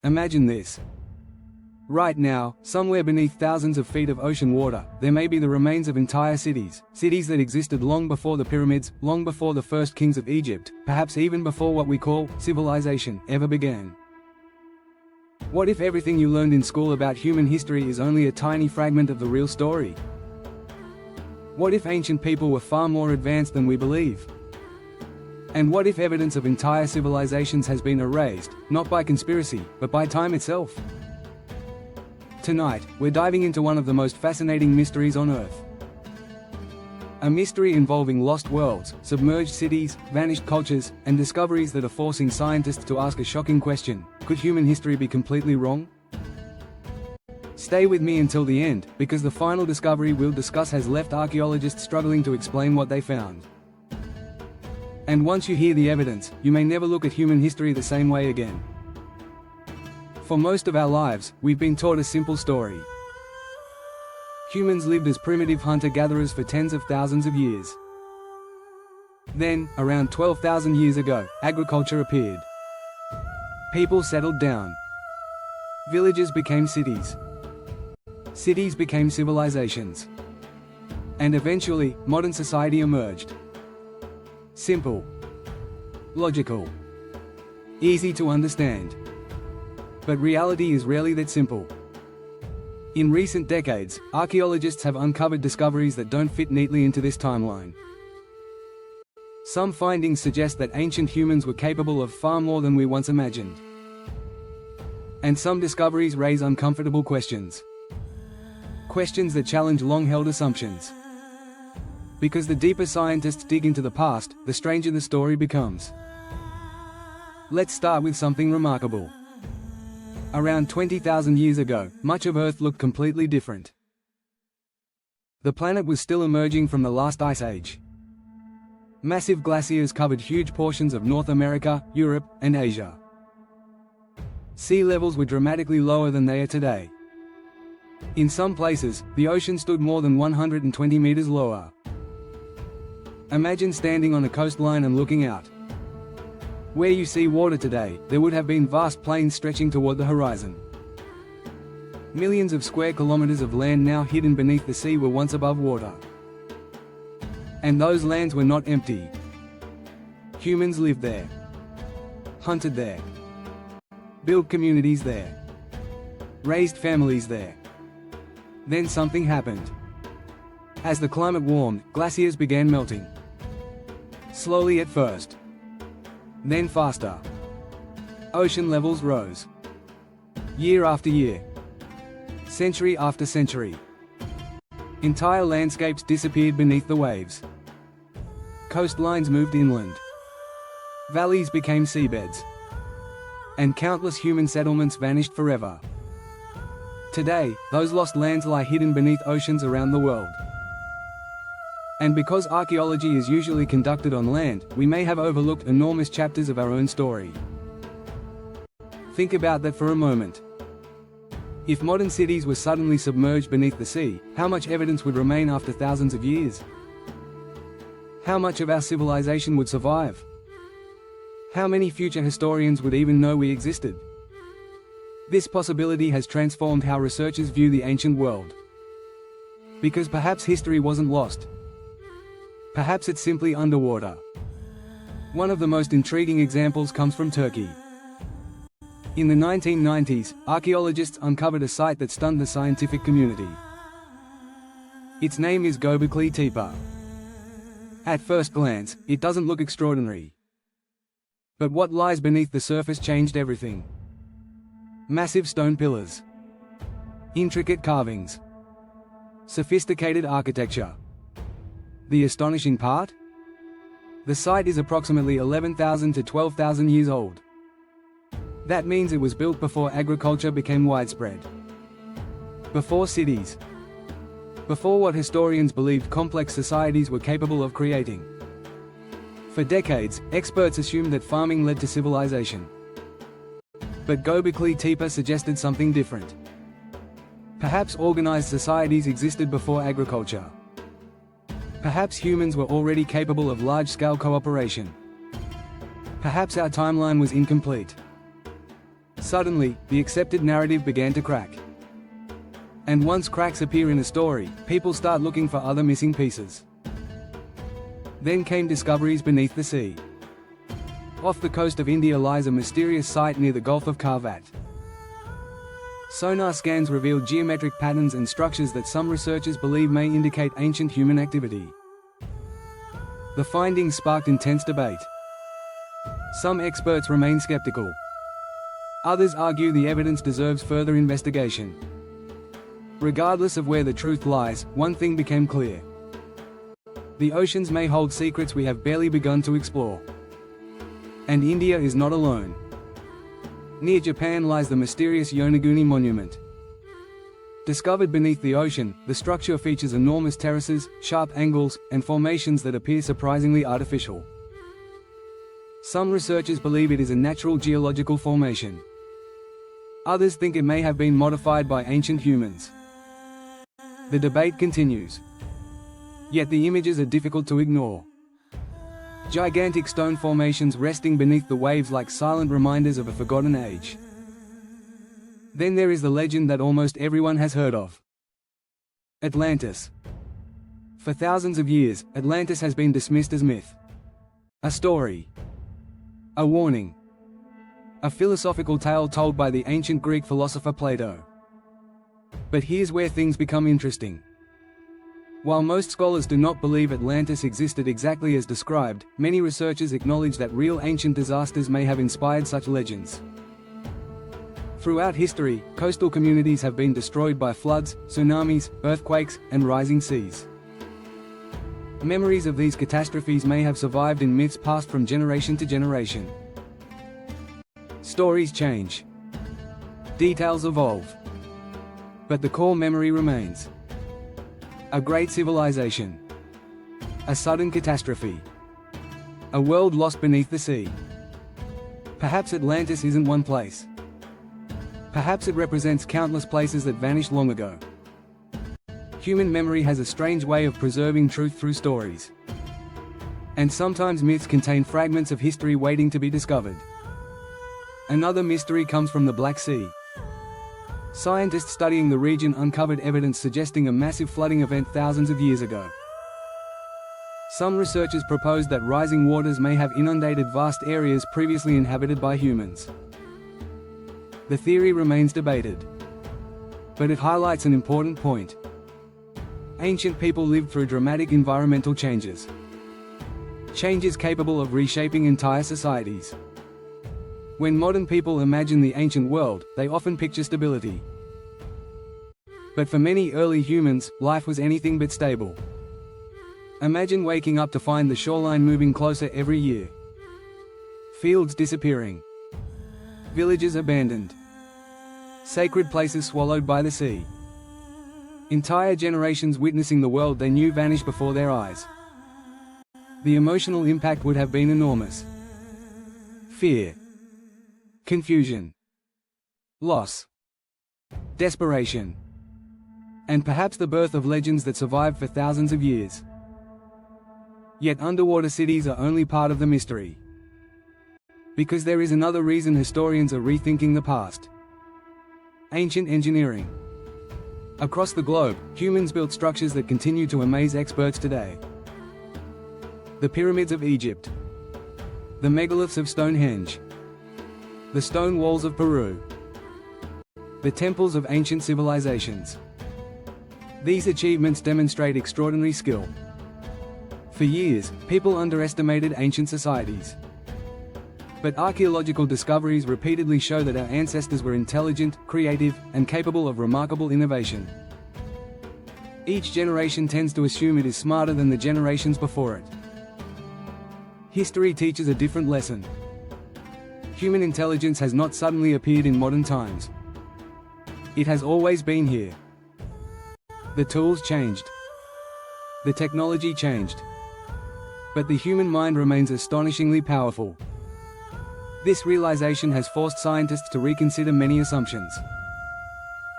Imagine this. Right now, somewhere beneath thousands of feet of ocean water, there may be the remains of entire cities, cities that existed long before the pyramids, long before the first kings of Egypt, perhaps even before what we call civilization ever began. What if everything you learned in school about human history is only a tiny fragment of the real story? What if ancient people were far more advanced than we believe? And what if evidence of entire civilizations has been erased, not by conspiracy, but by time itself? Tonight, we're diving into one of the most fascinating mysteries on Earth. A mystery involving lost worlds, submerged cities, vanished cultures, and discoveries that are forcing scientists to ask a shocking question: could human history be completely wrong? Stay with me until the end, because the final discovery we'll discuss has left archaeologists struggling to explain what they found. And once you hear the evidence, you may never look at human history the same way again. For most of our lives, we've been taught a simple story. Humans lived as primitive hunter-gatherers for tens of thousands of years. Then, around 12,000 years ago, agriculture appeared. People settled down. Villages became cities. Cities became civilizations. And eventually, modern society emerged. Simple. Logical. Easy to understand. But reality is rarely that simple. In recent decades, archaeologists have uncovered discoveries that don't fit neatly into this timeline. Some findings suggest that ancient humans were capable of far more than we once imagined. And some discoveries raise uncomfortable questions. Questions that challenge long-held assumptions. Because the deeper scientists dig into the past, the stranger the story becomes. Let's start with something remarkable. Around 20,000 years ago, much of Earth looked completely different. The planet was still emerging from the last ice age. Massive glaciers covered huge portions of North America, Europe, and Asia. Sea levels were dramatically lower than they are today. In some places, the ocean stood more than 120 meters lower. Imagine standing on a coastline and looking out. Where you see water today, there would have been vast plains stretching toward the horizon. Millions of square kilometers of land now hidden beneath the sea were once above water. And those lands were not empty. Humans lived there. Hunted there. Built communities there. Raised families there. Then something happened. As the climate warmed, glaciers began melting. Slowly at first. Then faster. Ocean levels rose. Year after year. Century after century. Entire landscapes disappeared beneath the waves. Coastlines moved inland. Valleys became seabeds. And countless human settlements vanished forever. Today, those lost lands lie hidden beneath oceans around the world. And because archaeology is usually conducted on land, we may have overlooked enormous chapters of our own story. Think about that for a moment. If modern cities were suddenly submerged beneath the sea, how much evidence would remain after thousands of years? How much of our civilization would survive? How many future historians would even know we existed? This possibility has transformed how researchers view the ancient world. Because perhaps history wasn't lost. Perhaps it's simply underwater. One of the most intriguing examples comes from Turkey. In the 1990s, archaeologists uncovered a site that stunned the scientific community. Its name is Göbekli Tepe. At first glance, it doesn't look extraordinary. But what lies beneath the surface changed everything. Massive stone pillars. Intricate carvings. Sophisticated architecture. The astonishing part? The site is approximately 11,000 to 12,000 years old. That means it was built before agriculture became widespread. Before cities. Before what historians believed complex societies were capable of creating. For decades, experts assumed that farming led to civilization. But Göbekli Tepe suggested something different. Perhaps organized societies existed before agriculture. Perhaps humans were already capable of large-scale cooperation. Perhaps our timeline was incomplete. Suddenly, the accepted narrative began to crack. And once cracks appear in a story, people start looking for other missing pieces. Then came discoveries beneath the sea. Off the coast of India lies a mysterious site near the Gulf of Karvat. Sonar scans revealed geometric patterns and structures that some researchers believe may indicate ancient human activity. The findings sparked intense debate. Some experts remain skeptical. Others argue the evidence deserves further investigation. Regardless of where the truth lies, one thing became clear. The oceans may hold secrets we have barely begun to explore. And India is not alone. Near Japan lies the mysterious Yonaguni Monument. Discovered beneath the ocean, the structure features enormous terraces, sharp angles, and formations that appear surprisingly artificial. Some researchers believe it is a natural geological formation. Others think it may have been modified by ancient humans. The debate continues. Yet the images are difficult to ignore. Gigantic stone formations resting beneath the waves like silent reminders of a forgotten age. Then there is the legend that almost everyone has heard of. Atlantis. For thousands of years, Atlantis has been dismissed as myth. A story. A warning. A philosophical tale told by the ancient Greek philosopher Plato. But here's where things become interesting. While most scholars do not believe Atlantis existed exactly as described, many researchers acknowledge that real ancient disasters may have inspired such legends. Throughout history, coastal communities have been destroyed by floods, tsunamis, earthquakes, and rising seas. Memories of these catastrophes may have survived in myths passed from generation to generation. Stories change. Details evolve. But the core memory remains. A great civilization. A sudden catastrophe. A world lost beneath the sea. Perhaps Atlantis isn't one place. Perhaps it represents countless places that vanished long ago. Human memory has a strange way of preserving truth through stories. And sometimes myths contain fragments of history waiting to be discovered. Another mystery comes from the Black Sea. Scientists studying the region uncovered evidence suggesting a massive flooding event thousands of years ago. Some researchers propose that rising waters may have inundated vast areas previously inhabited by humans. The theory remains debated. But it highlights an important point. Ancient people lived through dramatic environmental changes. Changes capable of reshaping entire societies. When modern people imagine the ancient world, they often picture stability. But for many early humans, life was anything but stable. Imagine waking up to find the shoreline moving closer every year. Fields disappearing. Villages abandoned. Sacred places swallowed by the sea. Entire generations witnessing the world they knew vanish before their eyes. The emotional impact would have been enormous. Fear. Confusion. Loss. Desperation. And perhaps the birth of legends that survived for thousands of years. Yet underwater cities are only part of the mystery. Because there is another reason historians are rethinking the past. Ancient engineering. Across the globe, humans built structures that continue to amaze experts today. The pyramids of Egypt. The megaliths of Stonehenge. The stone walls of Peru. The temples of ancient civilizations. These achievements demonstrate extraordinary skill. For years, people underestimated ancient societies. But archaeological discoveries repeatedly show that our ancestors were intelligent, creative, and capable of remarkable innovation. Each generation tends to assume it is smarter than the generations before it. History teaches a different lesson. Human intelligence has not suddenly appeared in modern times. It has always been here. The tools changed. The technology changed. But the human mind remains astonishingly powerful. This realization has forced scientists to reconsider many assumptions.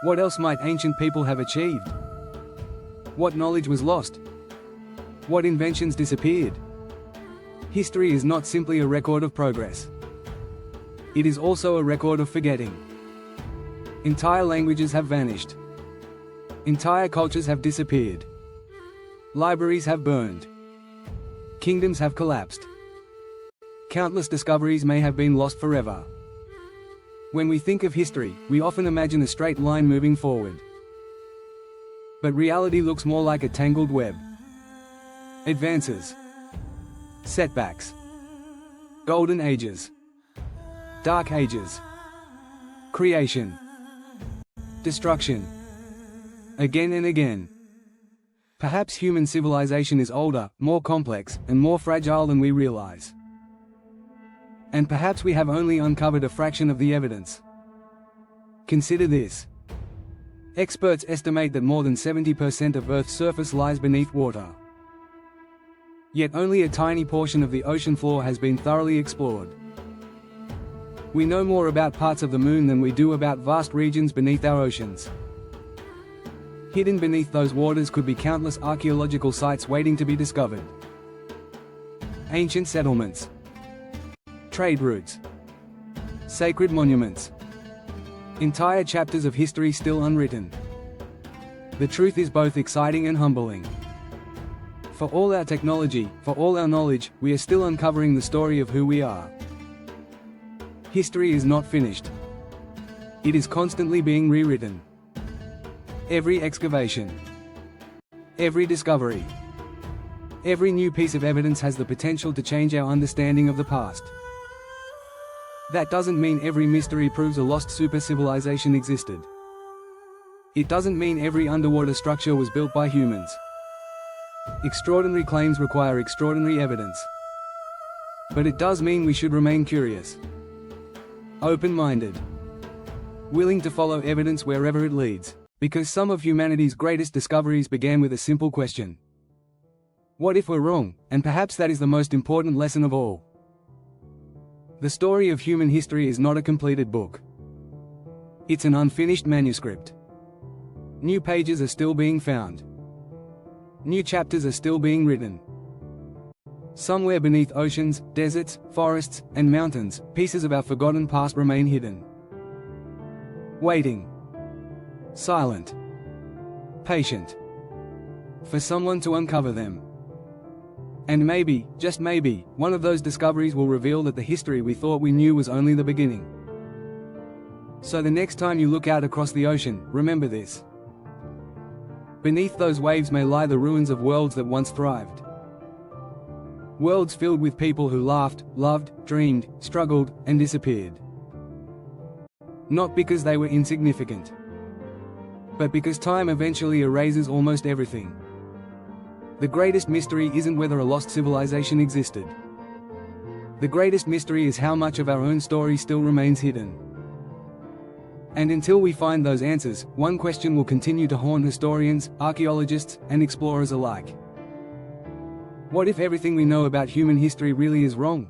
What else might ancient people have achieved? What knowledge was lost? What inventions disappeared? History is not simply a record of progress. it is also a record of forgetting. Entire languages have vanished. Entire cultures have disappeared. Libraries have burned. Kingdoms have collapsed. Countless discoveries may have been lost forever. When we think of history, we often imagine a straight line moving forward. But reality looks more like a tangled web. Advances. Setbacks. Golden ages. Dark ages. Creation. Destruction. Again and again. Perhaps human civilization is older, more complex, and more fragile than we realize. And perhaps we have only uncovered a fraction of the evidence. Consider this. Experts estimate that more than 70% of Earth's surface lies beneath water. Yet only a tiny portion of the ocean floor has been thoroughly explored. We know more about parts of the moon than we do about vast regions beneath our oceans. Hidden beneath those waters could be countless archaeological sites waiting to be discovered. Ancient settlements. Trade routes. Sacred monuments. Entire chapters of history still unwritten. The truth is both exciting and humbling. For all our technology, for all our knowledge, we are still uncovering the story of who we are. History is not finished. It is constantly being rewritten. Every excavation, every discovery, every new piece of evidence has the potential to change our understanding of the past. That doesn't mean every mystery proves a lost super civilization existed. It doesn't mean every underwater structure was built by humans. Extraordinary claims require extraordinary evidence. But it does mean we should remain curious, open-minded, willing to follow evidence wherever it leads. Because some of humanity's greatest discoveries began with a simple question. What if we're wrong? And perhaps that is the most important lesson of all. The story of human history is not a completed book. It's an unfinished manuscript. New pages are still being found. New chapters are still being written. Somewhere beneath oceans, deserts, forests, and mountains, pieces of our forgotten past remain hidden. Waiting. Silent. Patient. For someone to uncover them. And maybe, just maybe, one of those discoveries will reveal that the history we thought we knew was only the beginning. So the next time you look out across the ocean, remember this. Beneath those waves may lie the ruins of worlds that once thrived. Worlds filled with people who laughed, loved, dreamed, struggled, and disappeared. Not because they were insignificant, but because time eventually erases almost everything. The greatest mystery isn't whether a lost civilization existed. The greatest mystery is how much of our own story still remains hidden. And until we find those answers, one question will continue to haunt historians, archaeologists, and explorers alike. What if everything we know about human history really is wrong?